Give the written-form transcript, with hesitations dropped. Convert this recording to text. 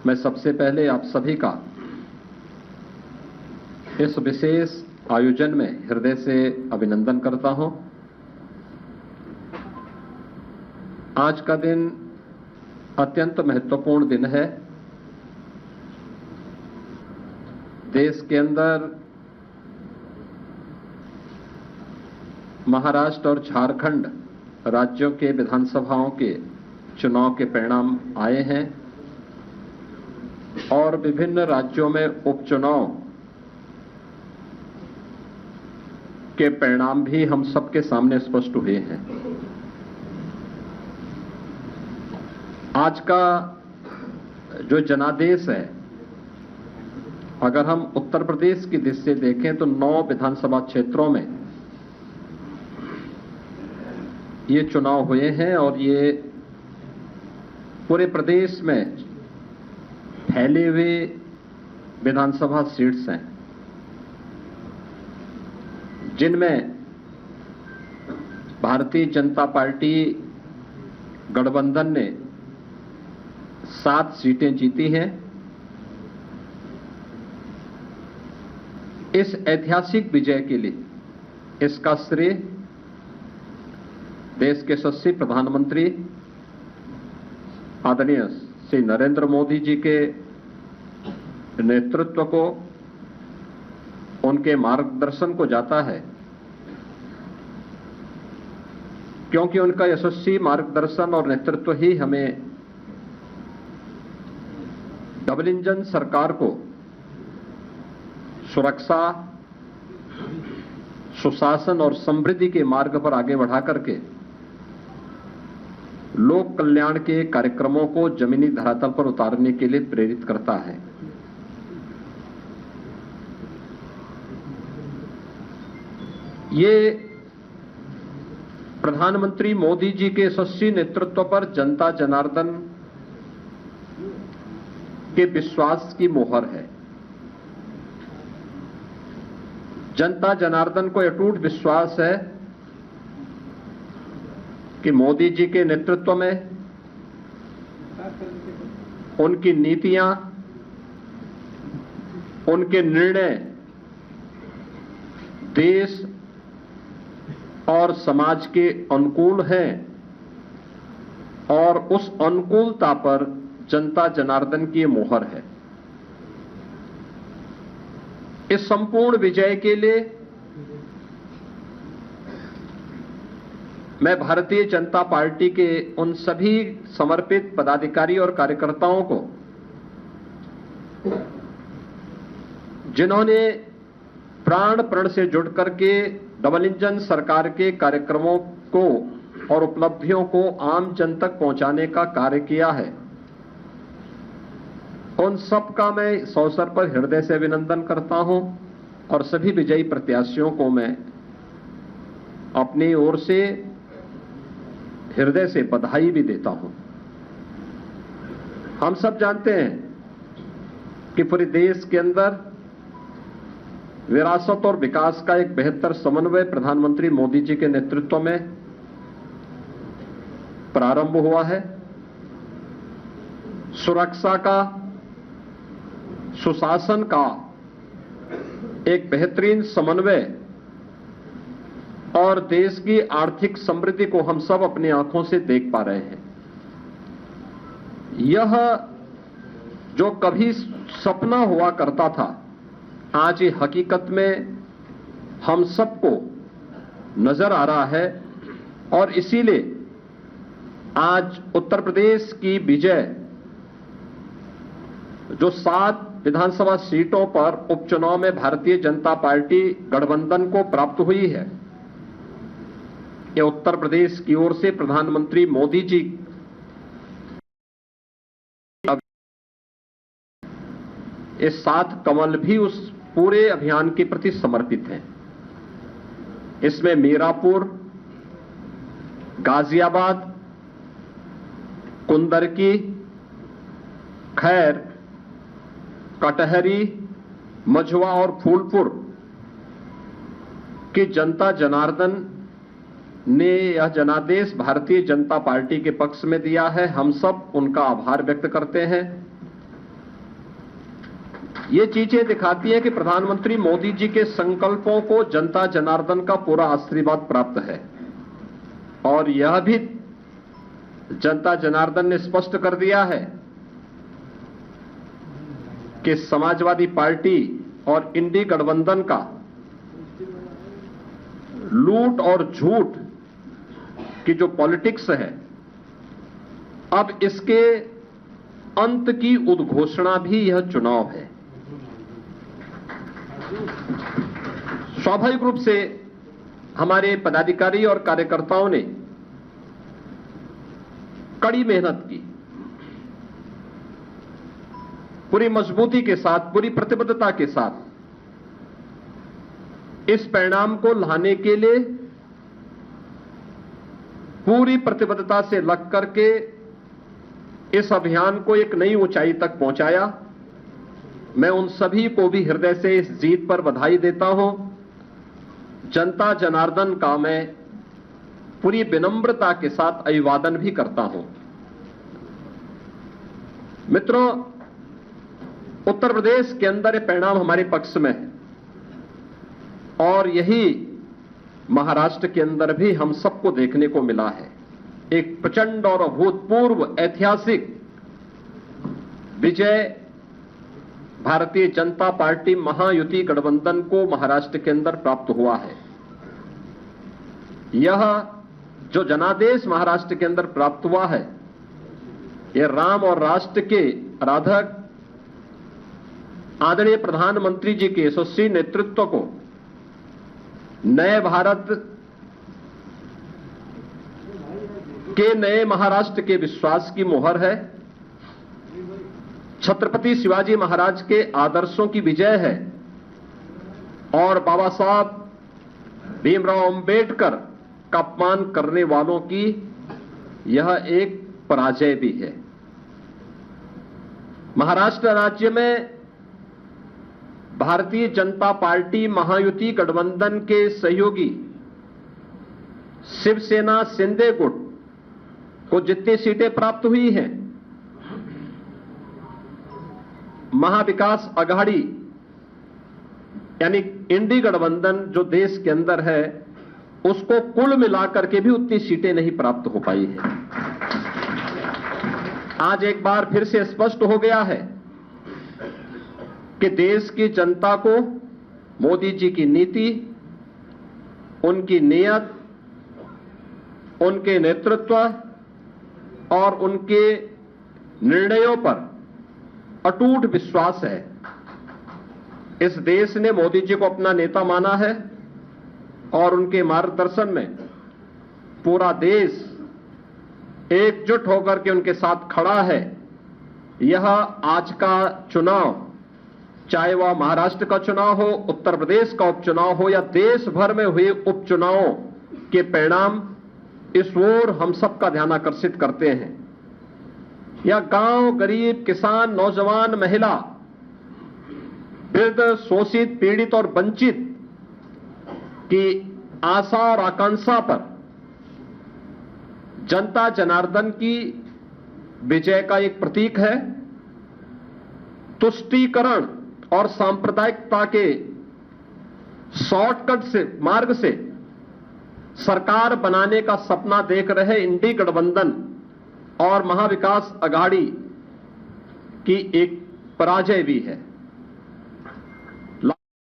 मैं सबसे पहले आप सभी का इस विशेष आयोजन में हृदय से अभिनंदन करता हूं। आज का दिन अत्यंत महत्वपूर्ण दिन है। देश के अंदर महाराष्ट्र और झारखंड राज्यों के विधानसभाओं के चुनाव के परिणाम आए हैं और विभिन्न राज्यों में उपचुनाव के परिणाम भी हम सबके सामने स्पष्ट हुए हैं। आज का जो जनादेश है, अगर हम उत्तर प्रदेश की दृष्टि से देखें तो 9 विधानसभा क्षेत्रों में ये चुनाव हुए हैं और ये पूरे प्रदेश में फैले हुए विधानसभा सीट्स हैं, जिनमें भारतीय जनता पार्टी गठबंधन ने 7 सीटें जीती हैं। इस ऐतिहासिक विजय के लिए इसका श्रेय देश के यशस्वी प्रधानमंत्री आदरणीय श्री नरेंद्र मोदी जी के नेतृत्व को, उनके मार्गदर्शन को जाता है, क्योंकि उनका यशस्वी मार्गदर्शन और नेतृत्व ही हमें डबल इंजन सरकार को सुरक्षा, सुशासन और समृद्धि के मार्ग पर आगे बढ़ा करके लोक कल्याण के कार्यक्रमों को जमीनी धरातल पर उतारने के लिए प्रेरित करता है। ये प्रधानमंत्री मोदी जी के यशस्वी नेतृत्व पर जनता जनार्दन के विश्वास की मोहर है। जनता जनार्दन को अटूट विश्वास है कि मोदी जी के नेतृत्व में उनकी नीतियां, उनके निर्णय देश और समाज के अनुकूल हैं और उस अनुकूलता पर जनता जनार्दन की मोहर है। इस संपूर्ण विजय के लिए मैं भारतीय जनता पार्टी के उन सभी समर्पित पदाधिकारी और कार्यकर्ताओं को, जिन्होंने प्राण प्रण से जुड़ करके डबल इंजन सरकार के कार्यक्रमों को और उपलब्धियों को आम जन तक पहुंचाने का कार्य किया है, उन सब का मैं इस अवसर पर हृदय से अभिनंदन करता हूं और सभी विजयी प्रत्याशियों को मैं अपनी ओर से हृदय से बधाई भी देता हूं। हम सब जानते हैं कि पूरे देश के अंदर विरासत और विकास का एक बेहतर समन्वय प्रधानमंत्री मोदी जी के नेतृत्व में प्रारंभ हुआ है। सुरक्षा का, सुशासन का एक बेहतरीन समन्वय और देश की आर्थिक समृद्धि को हम सब अपनी आंखों से देख पा रहे हैं। यह जो कभी सपना हुआ करता था, आज ये हकीकत में हम सबको नजर आ रहा है और इसीलिए आज उत्तर प्रदेश की विजय जो 7 विधानसभा सीटों पर उपचुनाव में भारतीय जनता पार्टी गठबंधन को प्राप्त हुई है, ये उत्तर प्रदेश की ओर से प्रधानमंत्री मोदी जी ये 7 कमल भी उस पूरे अभियान के प्रति समर्पित हैं। इसमें मीरापुर, गाजियाबाद, कुंदरकी, खैर, कटहरी, मझवा और फूलपुर की जनता जनार्दन ने यह जनादेश भारतीय जनता पार्टी के पक्ष में दिया है। हम सब उनका आभार व्यक्त करते हैं ये चीजें दिखाती हैं कि प्रधानमंत्री मोदी जी के संकल्पों को जनता जनार्दन का पूरा आशीर्वाद प्राप्त है। और यह भी जनता जनार्दन ने स्पष्ट कर दिया है कि समाजवादी पार्टी और इंडी गठबंधन का लूट और झूठ की जो पॉलिटिक्स है, अब इसके अंत की उद्घोषणा भी यह चुनाव है। स्वाभाविक रूप से हमारे पदाधिकारी और कार्यकर्ताओं ने कड़ी मेहनत की, पूरी मजबूती के साथ, पूरी प्रतिबद्धता के साथ इस परिणाम को लाने के लिए पूरी प्रतिबद्धता से लग करके इस अभियान को एक नई ऊंचाई तक पहुंचाया। मैं उन सभी को भी हृदय से इस जीत पर बधाई देता हूं। जनता जनार्दन का मैं पूरी विनम्रता के साथ अभिवादन भी करता हूं। मित्रों, उत्तर प्रदेश के अंदर ये परिणाम हमारे पक्ष में है और यही महाराष्ट्र के अंदर भी हम सबको देखने को मिला है। एक प्रचंड और अभूतपूर्व ऐतिहासिक विजय भारतीय जनता पार्टी महायुति गठबंधन को महाराष्ट्र के अंदर प्राप्त हुआ है। यह जो जनादेश महाराष्ट्र के अंदर प्राप्त हुआ है, यह राम और राष्ट्र के आराधक आदरणीय प्रधानमंत्री जी के यशस्वी नेतृत्व को नए भारत के नए महाराष्ट्र के विश्वास की मोहर है। छत्रपति शिवाजी महाराज के आदर्शों की विजय है और बाबा साहब भीमराव अंबेडकर का अपमान करने वालों की यह एक पराजय भी है। महाराष्ट्र राज्य में भारतीय जनता पार्टी महायुति गठबंधन के सहयोगी शिवसेना शिंदे गुट को जितनी सीटें प्राप्त हुई हैं, महाविकास आघाड़ी यानी इंडी गठबंधन जो देश के अंदर है, उसको कुल मिलाकर के भी उतनी सीटें नहीं प्राप्त हो पाई है। आज एक बार फिर से स्पष्ट हो गया है कि देश की जनता को मोदी जी की नीति, उनकी नीयत, उनके नेतृत्व और उनके निर्णयों पर अटूट विश्वास है। इस देश ने मोदी जी को अपना नेता माना है और उनके मार्गदर्शन में पूरा देश एकजुट होकर के उनके साथ खड़ा है। यह आज का चुनाव, चाहे वह महाराष्ट्र का चुनाव हो, उत्तर प्रदेश का उपचुनाव हो या देश भर में हुए उपचुनावों के परिणाम, इस ओर हम सबका ध्यान आकर्षित करते हैं। या गांव, गरीब, किसान, नौजवान, महिला, वृद्ध, शोषित, पीड़ित और वंचित की आशा और आकांक्षा पर जनता जनार्दन की विजय का एक प्रतीक है। तुष्टीकरण और सांप्रदायिकता के शॉर्टकट से मार्ग से सरकार बनाने का सपना देख रहे इंडी गठबंधन और महाविकास आघाड़ी की एक पराजय भी है।